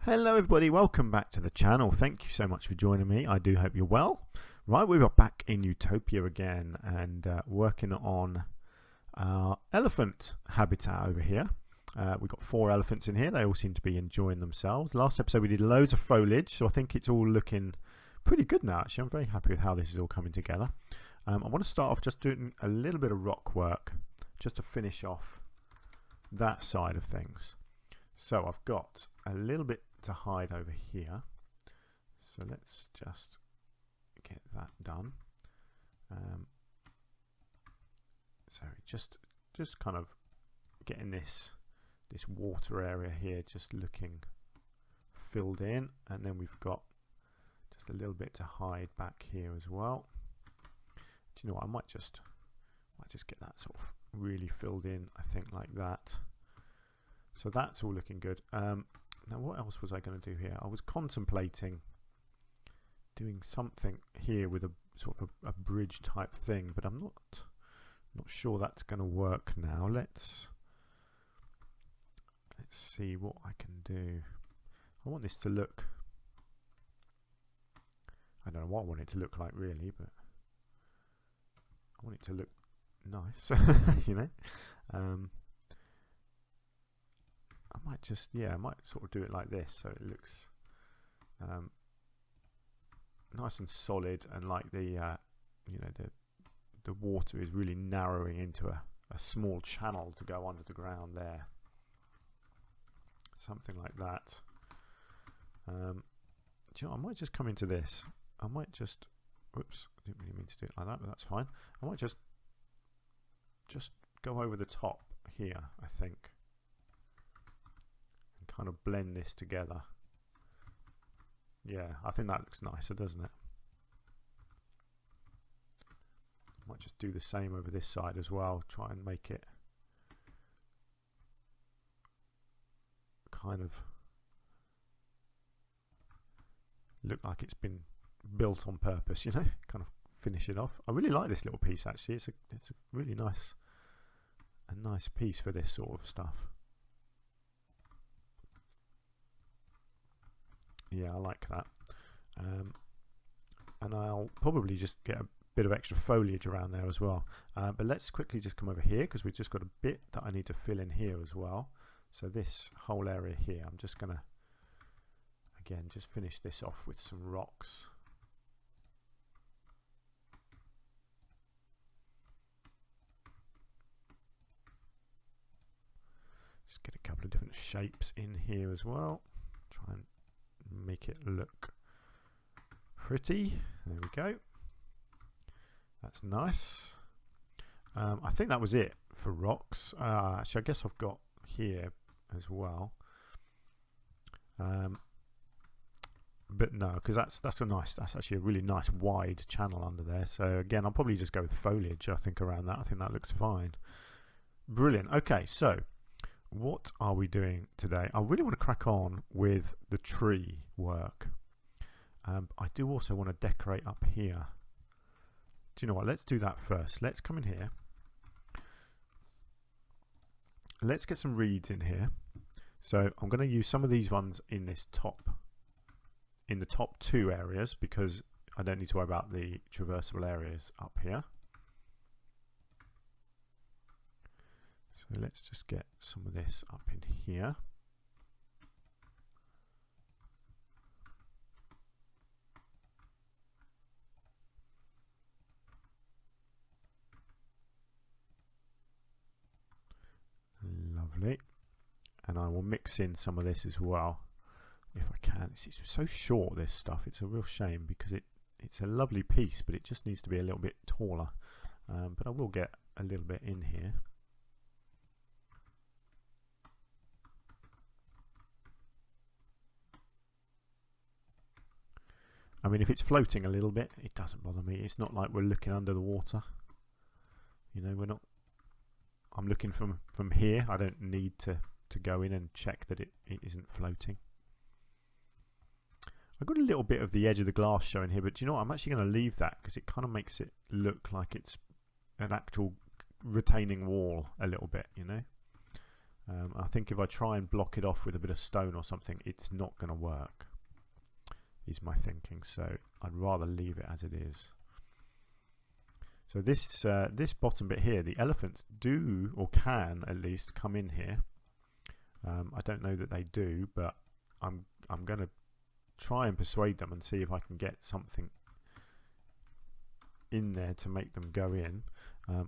Hello everybody, welcome back to the channel. Thank you so much for joining me. I do hope you're well. Right, we are back in Utopia again and working on our elephant habitat over here. We've got 4 elephants in here. They all seem to be enjoying themselves. Last episode we did loads of foliage, so I think it's all looking pretty good now actually. I'm very happy with how this is all coming together. I want to start off just doing a little bit of rock work just to finish off that side of things. So I've got a little bit to hide over here, so let's just get that done. So just kind of getting this water area here just looking filled in, and then we've got just a little bit to hide back here as well. Do you know what, I might just get that sort of really filled in, I think, like that. So that's all looking good. Now what else was I going to do here? I was contemplating doing something here with a sort of a bridge type thing, but I'm not sure that's going to work now. Let's see what I can do. I want this to look, I don't know what I want it to look like really, but I want it to look nice, you know. I might sort of do it like this, so it looks nice and solid, and like the water is really narrowing into a small channel to go under the ground there, something like that. Do you know, I might just come into this. I might just, whoops, I didn't really mean to do it like that, but that's fine. I might just go over the top here, I think, kind of blend this together. Yeah, I think that looks nicer, doesn't it? Might just do the same over this side as well, try and make it kind of look like it's been built on purpose, you know, kind of finish it off. I really like this little piece actually. It's a really nice piece for this sort of stuff. Yeah, I like that. And I'll probably just get a bit of extra foliage around there as well. But let's quickly just come over here, because we've just got a bit that I need to fill in here as well. So this whole area here, I'm just going to, again, just finish this off with some rocks. Just get a couple of different shapes in here as well. Try and make it look pretty. There we go. That's nice. I think that was it for rocks. Actually, I guess I've got here as well. But no, because that's actually a really nice wide channel under there. So again, I'll probably just go with foliage, I think, around that. I think that looks fine. Brilliant. Okay, so what are we doing today? I really want to crack on with the tree work. I do also want to decorate up here. Do you know what? Let's do that first. Let's come in here. Let's get some reeds in here. So I'm going to use some of these ones in the top 2 areas, because I don't need to worry about the traversable areas up here. So let's just get some of this up in here. Lovely. And I will mix in some of this as well, if I can. It's so short, this stuff. It's a real shame, because it's a lovely piece, but it just needs to be a little bit taller. But I will get a little bit in here. I mean, if it's floating a little bit, it doesn't bother me. It's not like we're looking under the water. You know, we're not. I'm looking from here. I don't need to go in and check that it isn't floating. I've got a little bit of the edge of the glass showing here, but do you know what? I'm actually going to leave that, because it kind of makes it look like it's an actual retaining wall a little bit, you know. I think if I try and block it off with a bit of stone or something, it's not going to work, is my thinking. So I'd rather leave it as it is. So this this bottom bit here, the elephants do, or can at least, come in here. I don't know that they do, but I'm going to try and persuade them and see if I can get something in there to make them go in.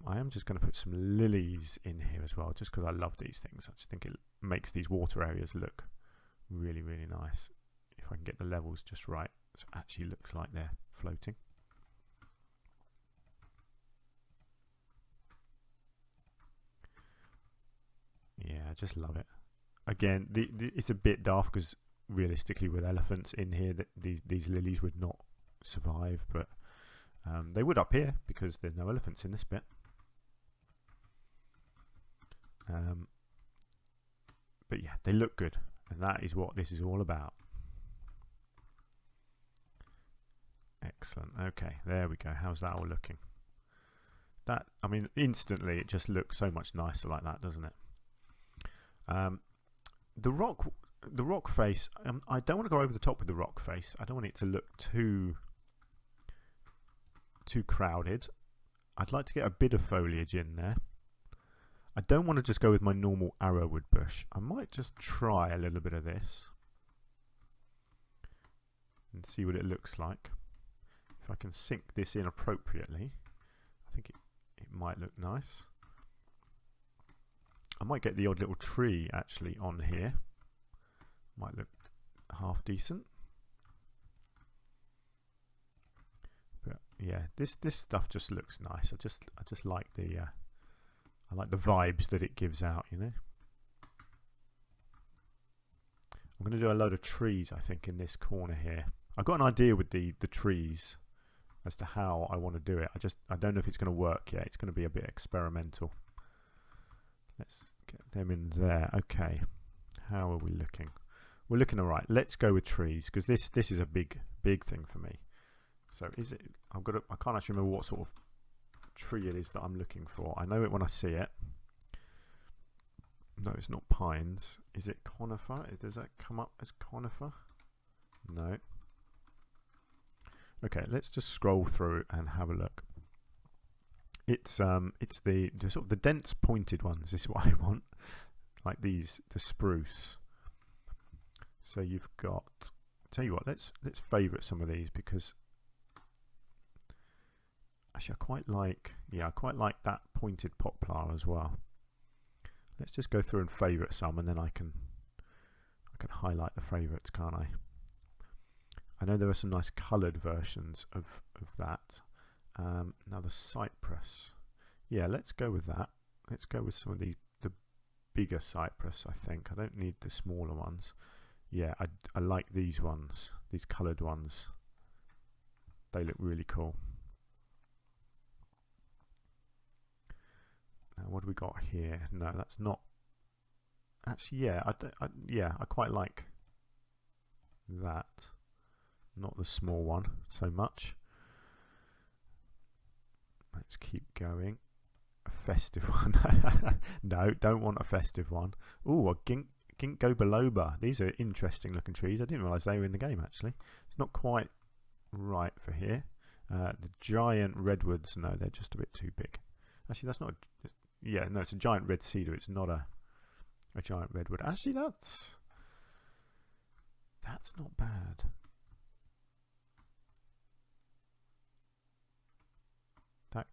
I am just going to put some lilies in here as well, just because I love these things. I just think it makes these water areas look really, really nice. If I can get the levels just right, so it actually looks like they're floating. Yeah, I just love it. Again, it's a bit daft because realistically with elephants in here, these lilies would not survive, but they would up here because there's no elephants in this bit. But yeah, they look good, and that is what this is all about. Excellent. Okay, there we go. How's that all looking? That, I mean, instantly it just looks so much nicer like that, doesn't it? The rock face, I don't want to go over the top with the rock face. I don't want it to look too crowded. I'd like to get a bit of foliage in there. I don't want to just go with my normal arrowwood bush. I might just try a little bit of this and see what it looks like. If I can sink this in appropriately, I think it might look nice. I might get the odd little tree actually on here. Might look half decent. But yeah, this stuff just looks nice. I just like the I like the vibes that it gives out, you know. I'm going to do a load of trees, I think, in this corner here. I've got an idea with the trees as to how I want to do it. I don't know if it's going to work yet. It's going to be a bit experimental. Let's get them in there. Okay, how are we looking? We're looking all right. Let's go with trees because this is a big thing for me. So is it? I can't actually remember what sort of tree it is that I'm looking for. I know it when I see it. No, it's not pines. Is it conifer? Does that come up as conifer? No. Okay, let's just scroll through and have a look. It's the sort of the dense pointed ones. This is what I want, like these, the spruce. So you've got. Tell you what, let's favourite some of these because actually I quite like that pointed poplar as well. Let's just go through and favourite some, and then I can highlight the favourites, can't I? I know there are some nice coloured versions of that. Now the cypress, yeah, let's go with that. Let's go with some of the bigger cypress. I think I don't need the smaller ones. Yeah, I like these ones, these coloured ones. They look really cool. Now what do we got here? No, that's not. Actually, yeah, I quite like that. Not the small one so much. Let's keep going. A festive one. No, don't want a festive one. Ooh, a ginkgo biloba. These are interesting looking trees. I didn't realise they were in the game actually. It's not quite right for here. The giant redwoods, no, they're just a bit too big. Actually, that's not. Yeah, no, it's a giant red cedar. It's not a giant redwood. Actually, that's not bad. That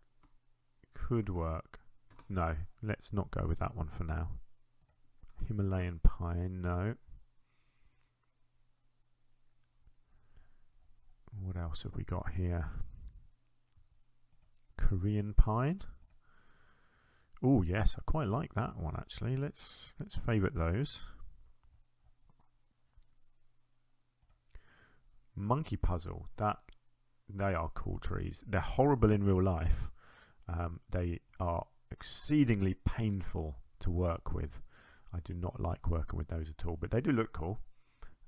could work. No, let's not go with that one for now. Himalayan pine, no. What else have we got here? Korean pine. Oh yes, I quite like that one actually. Let's favourite those. Monkey puzzle. They are cool trees. They're horrible in real life. They are exceedingly painful to work with. I do not like working with those at all, but they do look cool,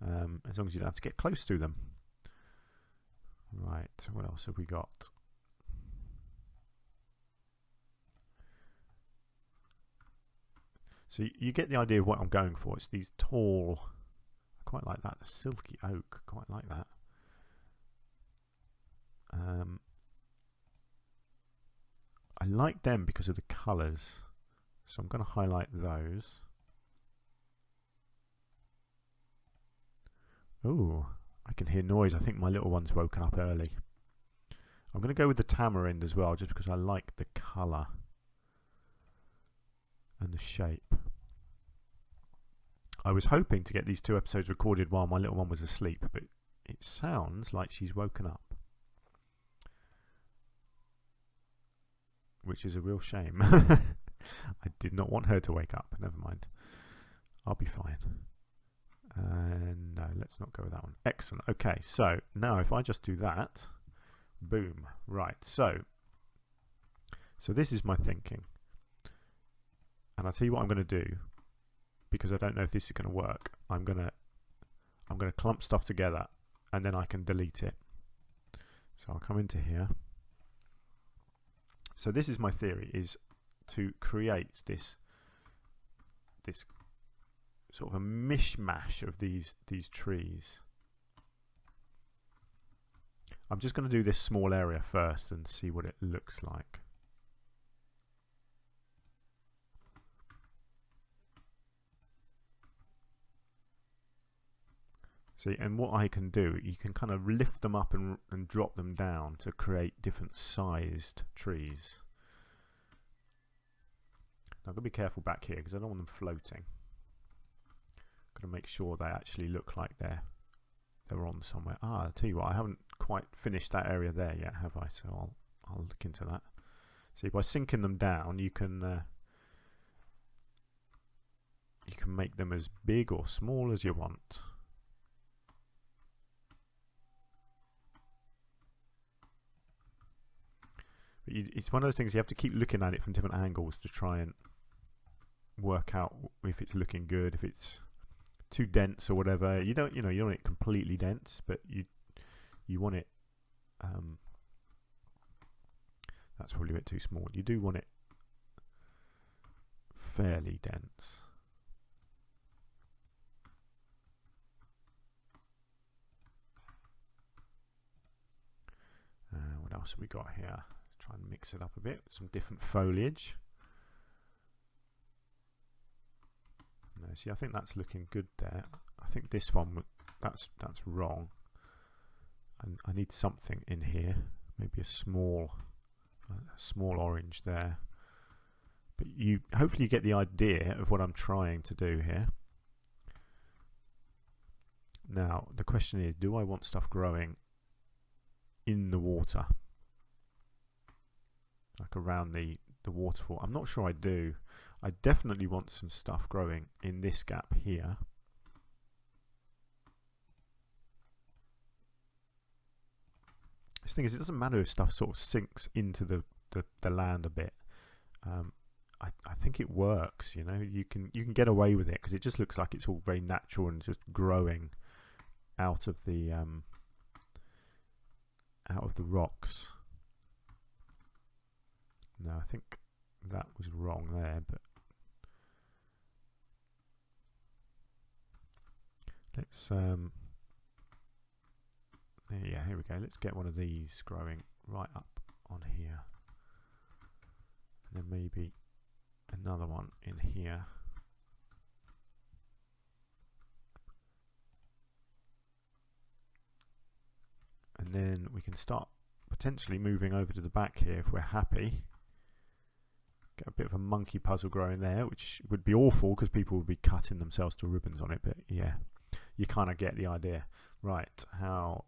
as long as you don't have to get close to them. Right, what else have we got? So you get the idea of what I'm going for. It's these tall, I quite like that, the silky oak, quite like that. I like them because of the colours, so I'm going to highlight those. Ooh, I can hear noise. I think my little one's woken up early. I'm going to go with the tamarind as well, just because I like the colour and the shape. I was hoping to get these 2 episodes recorded while my little one was asleep, but it sounds like she's woken up, which is a real shame. I did not want her to wake up. Never mind. I'll be fine. And no, let's not go with that one. Excellent. Okay, so now if I just do that, boom. Right, so this is my thinking. And I'll tell you what I'm going to do, because I don't know if this is going to work. I'm going to clump stuff together, and then I can delete it. So I'll come into here. So this is my theory, is to create this sort of a mishmash of these trees. I'm just going to do this small area first and see what it looks like. See, and what I can do, you can kind of lift them up and drop them down to create different sized trees. Now, I've got to be careful back here because I don't want them floating. Got to make sure they actually look like they're on somewhere. Ah, I'll tell you what, I haven't quite finished that area there yet, have I? So I'll look into that. See, by sinking them down, you can make them as big or small as you want. But it's one of those things you have to keep looking at it from different angles to try and work out if it's looking good, if it's too dense or whatever. You don't want it completely dense, but you want it. That's probably a bit too small. You do want it fairly dense. What else have we got here? Try and mix it up a bit. Some different foliage. No, see, I think that's looking good there. I think this one, that's wrong. And I need something in here. Maybe a small orange there. But hopefully you get the idea of what I'm trying to do here. Now the question is, do I want stuff growing in the water, like around the waterfall? I'm not sure I do. I definitely want some stuff growing in this gap here. This thing is, it doesn't matter if stuff sort of sinks into the land a bit. I think it works. You know, you can get away with it because it just looks like it's all very natural and just growing out of the rocks. No, I think that was wrong there, but let's yeah, here we go. Let's get one of these growing right up on here, and then maybe another one in here. And then we can start potentially moving over to the back here if we're happy. Get a bit of a monkey puzzle growing there, which would be awful because people would be cutting themselves to ribbons on it, but yeah, you kind of get the idea. Right, how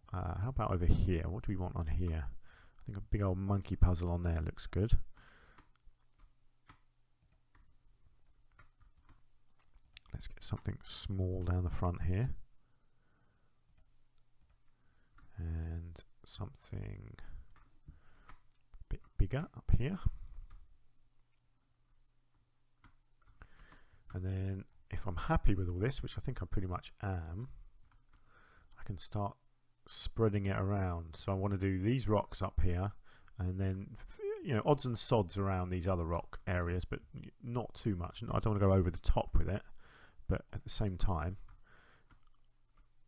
about over here? What do we want on here? I think a big old monkey puzzle on there looks good. Let's get something small down the front here. And something a bit bigger up here. And then if I'm happy with all this, which I think I pretty much am, I can start spreading it around. So I want to do these rocks up here, and then you know, odds and sods around these other rock areas, but not too much. I don't want to go over the top with it, but at the same time,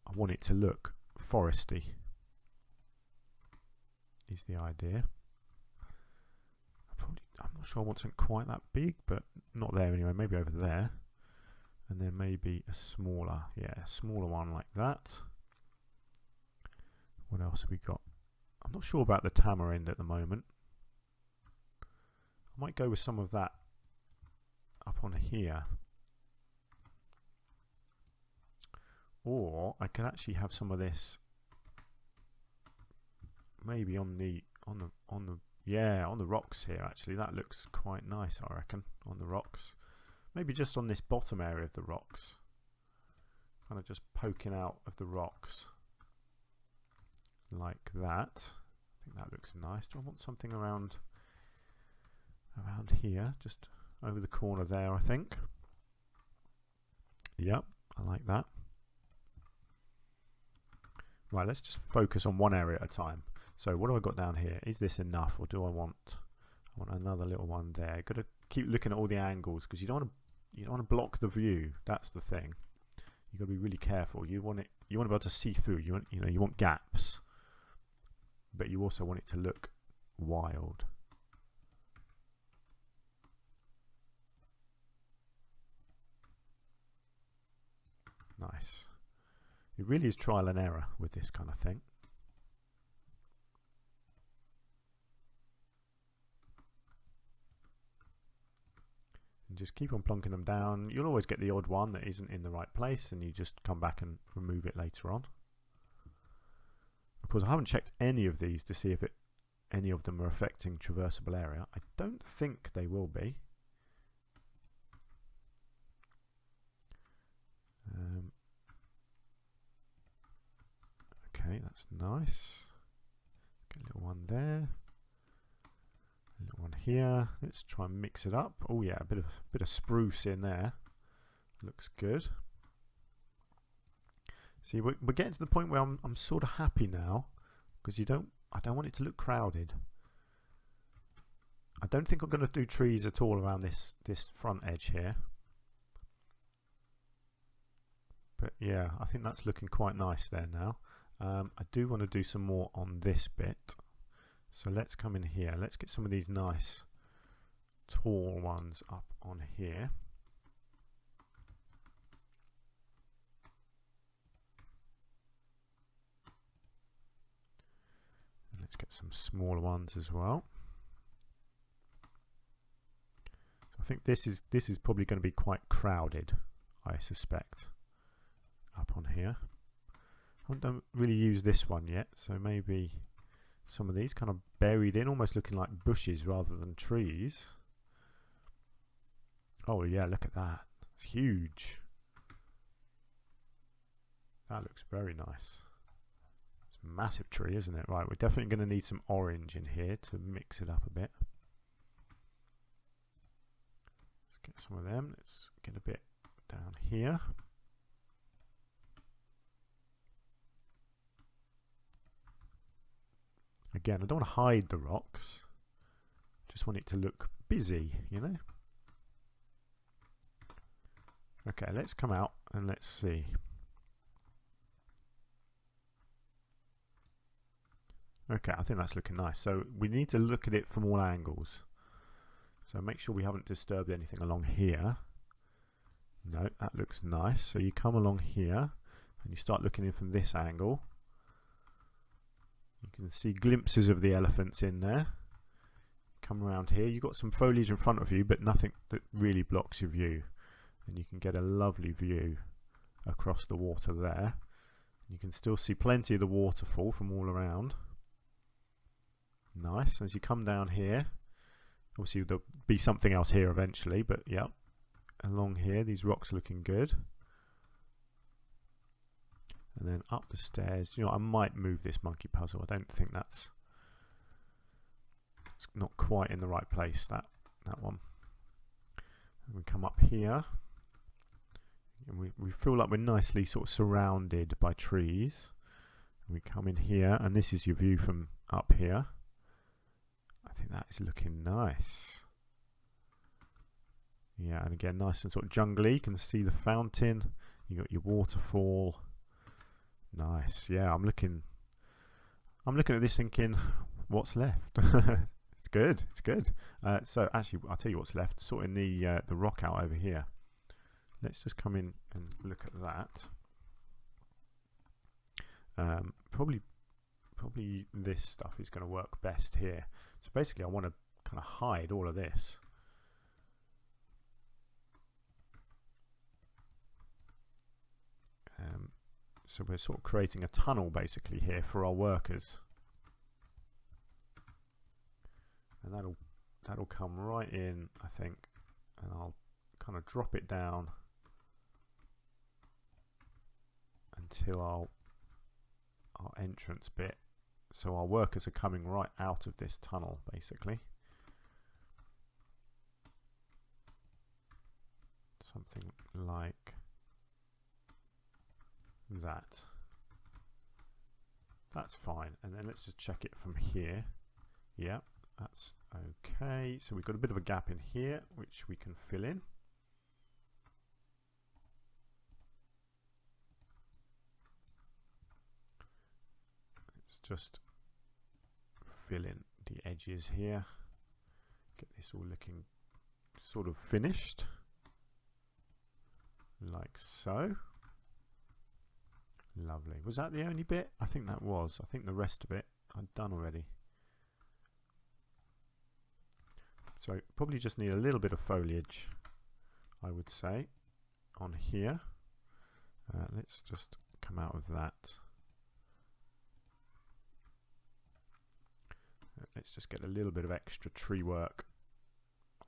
I want it to look foresty, is the idea. I'm not sure I want something quite that big, but not there anyway. Maybe over there, and then maybe a smaller, a smaller one like that. What else have we got? I'm not sure about the tamarind at the moment. I might go with some of that up on here, or I could actually have some of this maybe on the rocks here. Actually, that looks quite nice, I reckon, on the rocks. Maybe just on this bottom area of the rocks, kind of just poking out of the rocks like that. I think that looks nice. Do I want something around here, just over the corner there, I think. Yep, I like that. Right, let's just focus on one area at a time. So what do I got down here? Is this enough, or do I want another little one there? Got to keep looking at all the angles, because you don't want to block the view. That's the thing. You've got to be really careful. You want to be able to see through. You want gaps, but you also want it to look wild. Nice. It really is trial and error with this kind of thing. And just keep on plonking them down. You'll always get the odd one that isn't in the right place, and you just come back and remove it later on. Of course, I haven't checked any of these to see if any of them are affecting traversable area. I don't think they will be. Okay, that's nice. Get a little one there, a little one here. Let's try and mix it up. Oh yeah, a bit of spruce in there. Looks good. See, we're getting to the point where I'm sort of happy now, because I don't want it to look crowded. I don't think I'm going to do trees at all around this front edge here. But yeah, I think that's looking quite nice there now. I do want to do some more on this bit. So let's come in here. Let's get some of these nice tall ones up on here. And let's get some smaller ones as well. So I think this is probably going to be quite crowded, I suspect, up on here. I don't really use this one yet, so maybe some of these kind of buried in, almost looking like bushes rather than trees. Oh yeah, look at that. It's huge. That looks very nice. It's a massive tree, isn't it? Right, we're definitely going to need some orange in here to mix it up a bit. Let's get some of them. Let's get a bit down here. Again, I don't want to hide the rocks. Just want it to look busy, you know? Okay, let's come out and let's see. Okay, I think that's looking nice. So we need to look at it from all angles. So make sure we haven't disturbed anything along here. No, that looks nice. So you come along here and you start looking in from this angle. You can see glimpses of the elephants in there. Come around here, you've got some foliage in front of you, but nothing that really blocks your view. And you can get a lovely view across the water there. You can still see plenty of the waterfall from all around. Nice. As you come down here, obviously there'll be something else here eventually, but yeah, along here, these rocks are looking good. And then up the stairs. You know, I might move this monkey puzzle. I don't think it's not quite in the right place, that one. And we come up here, and we feel like we're nicely sort of surrounded by trees. And we come in here, and this is your view from up here. I I think that is looking nice. Yeah, and again, nice and sort of jungly. You can see the fountain. You got your waterfall. Nice. Yeah, I'm looking at this thinking, what's left? It's good. It's good. So actually, I'll tell you what's left. Sorting the rock out over here. Let's just come in and look at that. Probably this stuff is going to work best here. So basically, I want to kind of hide all of this. So we're sort of creating a tunnel basically here for our workers, and that'll come right in, I think, and I'll kind of drop it down until our entrance bit, so our workers are coming right out of this tunnel basically. Something like that. That's fine, and then let's just check it from here. Yeah, that's okay. So we've got a bit of a gap in here which we can fill in. Let's just fill in the edges here, get this all looking sort of finished like so. Lovely. Was that the only bit? I think that was. I think the rest of it I'd done already. So probably just need a little bit of foliage, I would say, on here. Let's just come out of that. Let's just get a little bit of extra tree work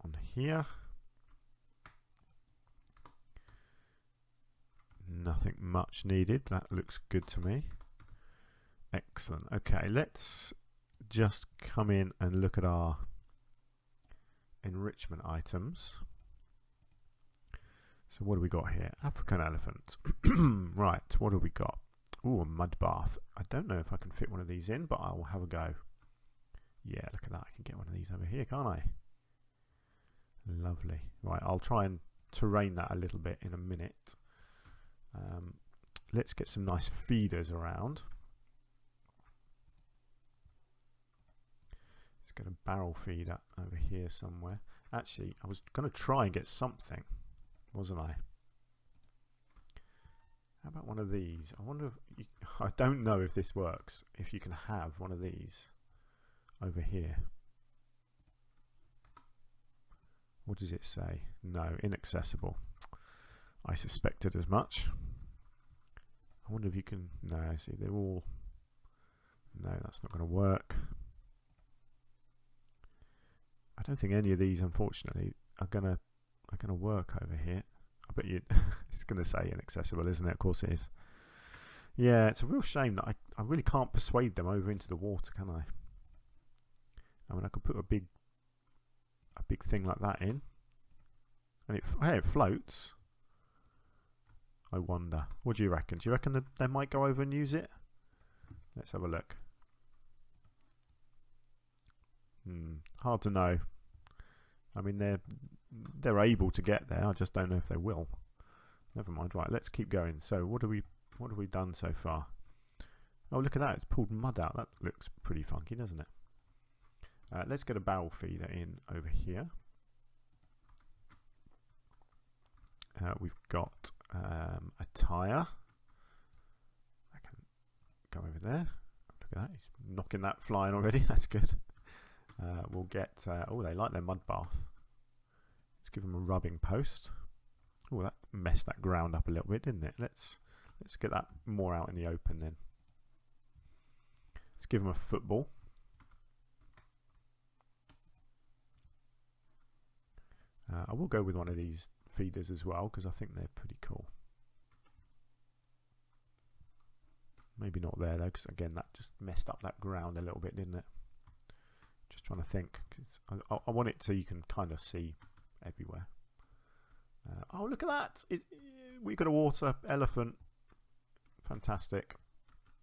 on here. Nothing much needed. That looks good to me. Excellent. Okay, let's just come in and look at our enrichment items. So what do we got here? African elephant. Right, what have we got? Ooh, a mud bath. I don't know if I can fit one of these in, but I will have a go. Yeah, look at that. I can get one of these over here, can't I? Lovely. Right, I'll try and terrain that a little bit in a minute. Let's get some nice feeders around. Let's get a barrel feeder over here somewhere. Actually, I was going to try and get something, wasn't I? How about one of these? I wonder if you, I don't know if this works, if you can have one of these over here. What does it say? No, inaccessible. I suspected as much. I wonder if you can. No, see, they're all. No, that's not going to work. I don't think any of these, unfortunately, are gonna work over here. I bet you it's going to say inaccessible, isn't it? Of course it is. Yeah, it's a real shame that I really can't persuade them over into the water, can I? I mean, I could put a big thing like that in, and it floats. I wonder. What do you reckon? Do you reckon that they might go over and use it? Let's have a look. Hard to know. I mean, they're able to get there. I just don't know if they will. Never mind. Right, let's keep going. So what have we done so far? Oh, look at that. It's pulled mud out. That looks pretty funky, doesn't it? Let's get a barrel feeder in over here. We've got a tyre. I can go over there. Look at that. He's knocking that flying already. That's good. We'll get... oh, they like their mud bath. Let's give them a rubbing post. Oh, that messed that ground up a little bit, didn't it? Let's get that more out in the open then. Let's give them a football. I will go with one of these feeders as well because I think they're pretty cool. Maybe not there though, because again that just messed up that ground a little bit, didn't it? Just trying to think. I want it so you can kind of see everywhere. Oh, look at that! We've got a water elephant. Fantastic.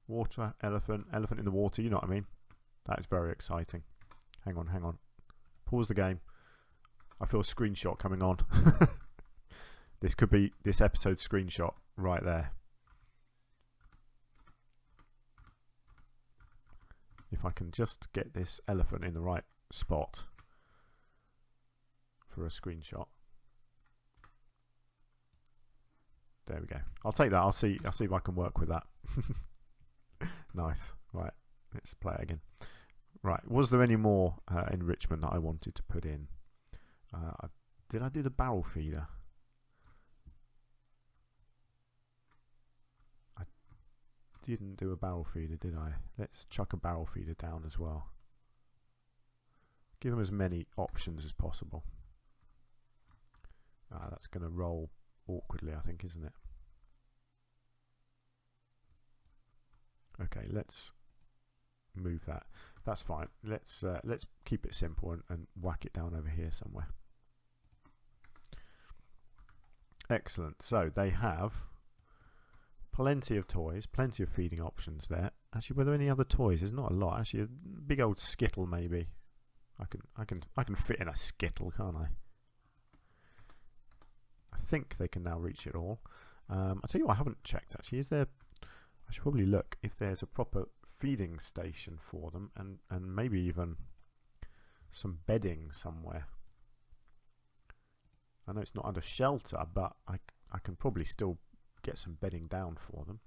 Water elephant, elephant in the water. You know what I mean? That is very exciting. Hang on. Pause the game. I feel a screenshot coming on. This could be this episode's screenshot right there. If I can just get this elephant in the right spot for a screenshot. There we go. I'll take that. I'll see if I can work with that. Nice. Right. Let's play it again. Right. Was there any more enrichment that I wanted to put in? Did I do the barrel feeder? I didn't do a barrel feeder, did I? Let's chuck a barrel feeder down as well. Give them as many options as possible. That's going to roll awkwardly, I think, isn't it? Okay, let's move that. That's fine. Let's keep it simple and whack it down over here somewhere. Excellent. So they have plenty of toys, plenty of feeding options there. Actually, were there any other toys? There's not a lot. Actually, a big old skittle maybe. I can fit in a skittle, can't I? I think they can now reach it all. I'll tell you what I haven't checked actually. Is there? I should probably look if there's a proper feeding station for them, and maybe even some bedding somewhere. I know it's not under shelter, but I can probably still get some bedding down for them.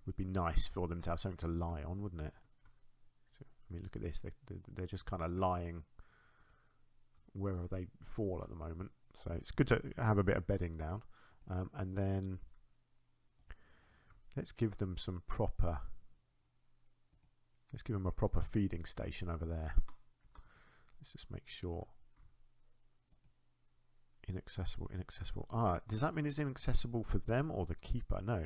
Would be nice for them to have something to lie on, wouldn't it? So, I mean, look at this. They're just kind of lying wherever they fall at the moment. So it's good to have a bit of bedding down. And then let's give them some proper... Let's give them a proper feeding station over there. Let's just make sure. Inaccessible. Does that mean it's inaccessible for them or the keeper? No.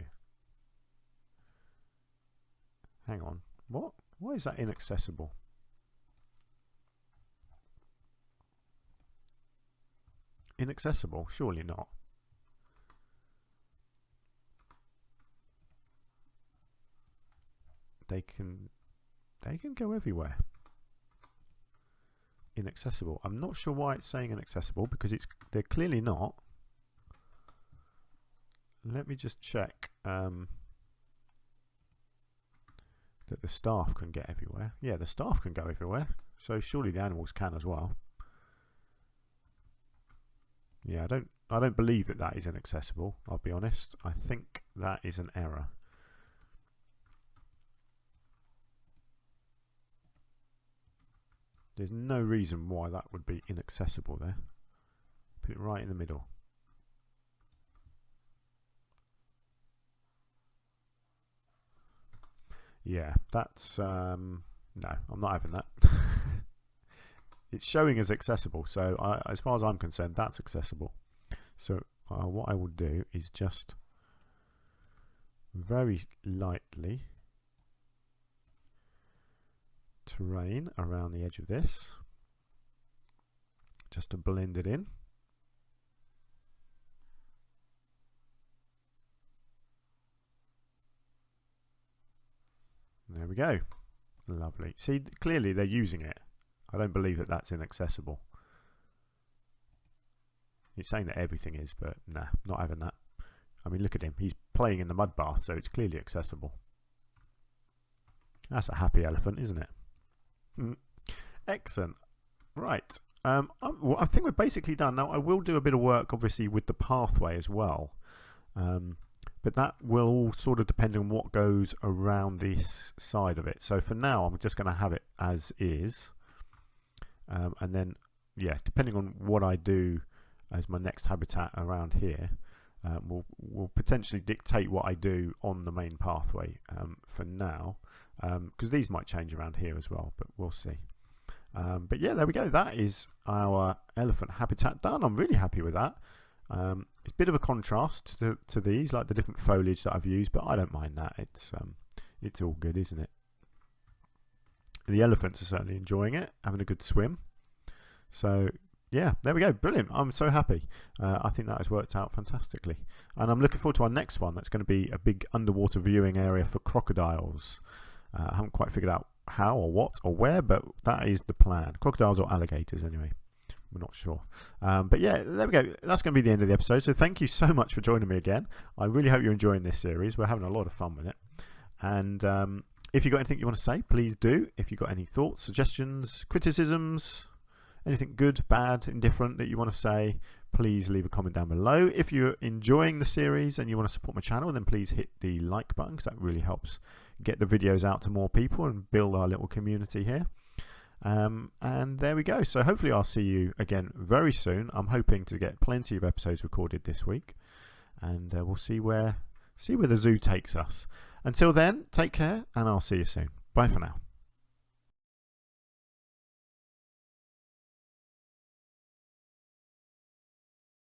Hang on. What? Why is that inaccessible? Inaccessible? Surely not. They can go everywhere. Inaccessible. I'm not sure why it's saying inaccessible because they're clearly not. Let me just check that the staff can get everywhere. Yeah, the staff can go everywhere. So surely the animals can as well. Yeah, I don't believe that is inaccessible. I'll be honest. I think that is an error. There's no reason why that would be inaccessible there. Put it right in the middle. Yeah, that's no, I'm not having that. It's showing as accessible, so as far as I'm concerned, that's accessible. So what I will do is just very lightly terrain around the edge of this, just to blend it in. There we go. Lovely. See, clearly they're using it. I don't believe that that's inaccessible. He's saying that everything is, but nah, not having that. I mean, look at him. He's playing in the mud bath, so it's clearly accessible. That's a happy elephant, isn't it? Excellent. Right. Well, I think we're basically done. Now, I will do a bit of work, obviously, with the pathway as well. But that will all sort of depend on what goes around this side of it. So for now, I'm just going to have it as is. And then, yeah, depending on what I do as my next habitat around here, will potentially dictate what I do on the main pathway for now. Because these might change around here as well, but we'll see. But yeah, there we go. That is our elephant habitat done. I'm really happy with that. It's a bit of a contrast to these, like the different foliage that I've used, but I don't mind that. It's all good, isn't it? The elephants are certainly enjoying it, having a good swim. So yeah, there we go. Brilliant. I'm so happy. I think that has worked out fantastically. And I'm looking forward to our next one. That's going to be a big underwater viewing area for crocodiles. I haven't quite figured out how or what or where, but that is the plan. Crocodiles or alligators, anyway. We're not sure. But yeah, there we go. That's going to be the end of the episode. So thank you so much for joining me again. I really hope you're enjoying this series. We're having a lot of fun with it. And if you've got anything you want to say, please do. If you've got any thoughts, suggestions, criticisms, anything good, bad, indifferent that you want to say, please leave a comment down below. If you're enjoying the series and you want to support my channel, then please hit the like button, because that really helps get the videos out to more people and build our little community here. And there we go. So hopefully I'll see you again very soon. I'm hoping to get plenty of episodes recorded this week, and we'll see where the zoo takes us. Until then, take care, and I'll see you soon. Bye for now.